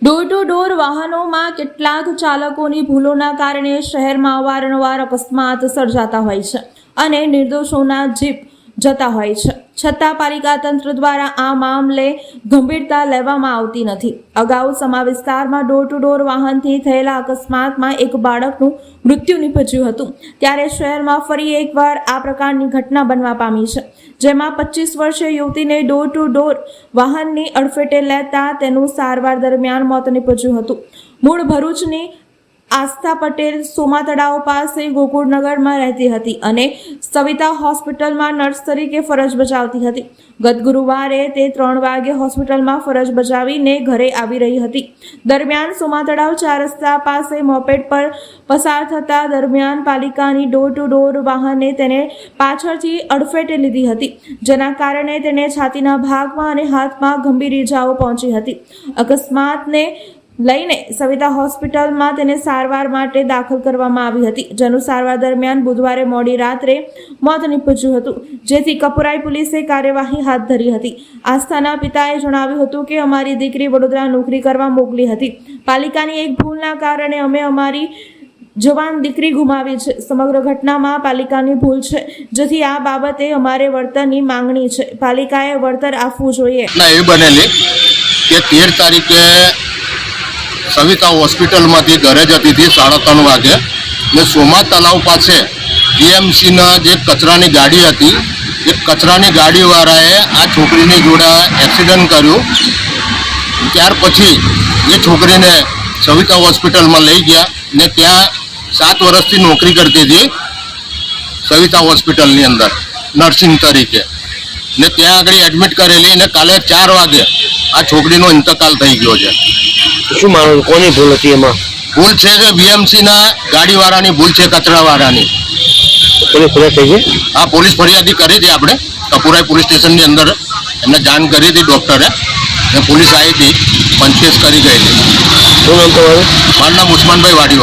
Door to door વાહનોમાં કેટલાક ચાલકોની ભૂલોના કારણે શહેરમાં અવારનવાર અકસ્માત સર્જાતા હોય છે અને નિર્દોષોના જીવ જતા હોય છે, છતાં પાલિકા તંત્ર દ્વારા આ મામલે ગંભીરતા લેવામાં આવતી નથી। અગાઉ સમા વિસ્તારમાં ડોર ટુ ડોર વાહનથી થયેલા અકસ્માતમાં એક બાળકનું મૃત્યુ નિપજ્યું હતું, ત્યારે શહેરમાં ફરી એકવાર આ પ્રકારની ઘટના બનવા પામી છે, જેમાં 25 વર્ષીય યુવતીને ડોર ટુ ડોર વાહનની અડફેટે લેતા તેનું સારવાર દરમિયાન મોત નિપજ્યું હતું। મૂળ ભરૂચની આસ્થા પટેલ સોમા તળાવ પાસે ગોકુળનગરમાં રહેતી હતી અને સવિતા હોસ્પિટલમાં નર્સ તરીકે ફરજ બજાવતી હતી। ગત ગુરુવારે તે 3 વાગે હોસ્પિટલમાં ફરજ બજાવીને ઘરે આવી રહી હતી। દરમિયાન સોમા તળાવ 4 રસ્તા પાસે મોપેડ પર પસાર થતા દરમિયાન પાલિકાની ડોર ટુ ડોર વાહને તેને પાછળથી અડફેટે લીધી હતી, જેના કારણે તેને છાતીના ભાગમાં અને હાથમાં ગંભીર ઈજાઓ પહોંચી હતી। અકસ્માતને લઈને સવિતા હોસ્પિટલમાં તેને સારવાર માટે દાખલ કરવામાં આવી હતી, જેનું સારવાર દરમિયાન બુધવારે મોડી રાત્રે મોત નિપજ્યું હતું, જેથી કપુરાઈ પોલીસે કાર્યવાહી હાથ ધરી હતી। આસ્થાના પિતાએ જણાવ્યું હતું કે અમારી દીકરી વડોદરા નોકરી કરવા મોકલી હતી। પાલિકાની એક ભૂલના કારણે અમે અમારી જવાન દીકરી ગુમાવી છે। સમગ્ર ઘટનામાં પાલિકાની ભૂલ છે, જેથી આ બાબતે અમારે વળતરની માંગણી છે। પાલિકાએ વળતર આપવું જોઈએ। એ બનેલી કે 13 તારીખે સવિતા હોસ્પિટલમાંથી ઘરે જતી હતી 3:30 વાગે ને સોમા તલાવ પાસે બીએમસીના જે કચરાની ગાડી હતી, એ કચરાની ગાડીવાળાએ આ છોકરીની જોડે એક્સિડન્ટ કર્યું। ત્યાર પછી એ છોકરીને સવિતા હોસ્પિટલમાં લઈ ગયા ને ત્યાં 7 વર્ષથી નોકરી કરતી હતી સવિતા હોસ્પિટલની અંદર નર્સિંગ તરીકે, ને ત્યાં આગળ એડમિટ કરેલી ને કાલે 4 વાગે આ છોકરીનો ઇંતકાલ થઈ ગયો છે। શું માનો કોની ભૂલ હતી? એમાં ભૂલ છે કે બીએમસીના ગાડીવાળાની ભૂલ છે, કચરાવાળાની। પોલીસ ફરિયાદ થઈ છે? હા, પોલીસ ફરિયાદી કરી હતી આપણે કપુરાઈ પોલીસ સ્ટેશનની અંદર, એમને જાણ કરી હતી ડૉક્ટરે ને પોલીસ આવી હતી, પંચકેસ કરી ગઈ હતી। શું નામ તમારું? મારું નામ ઉસ્માનભાઈ વાડી।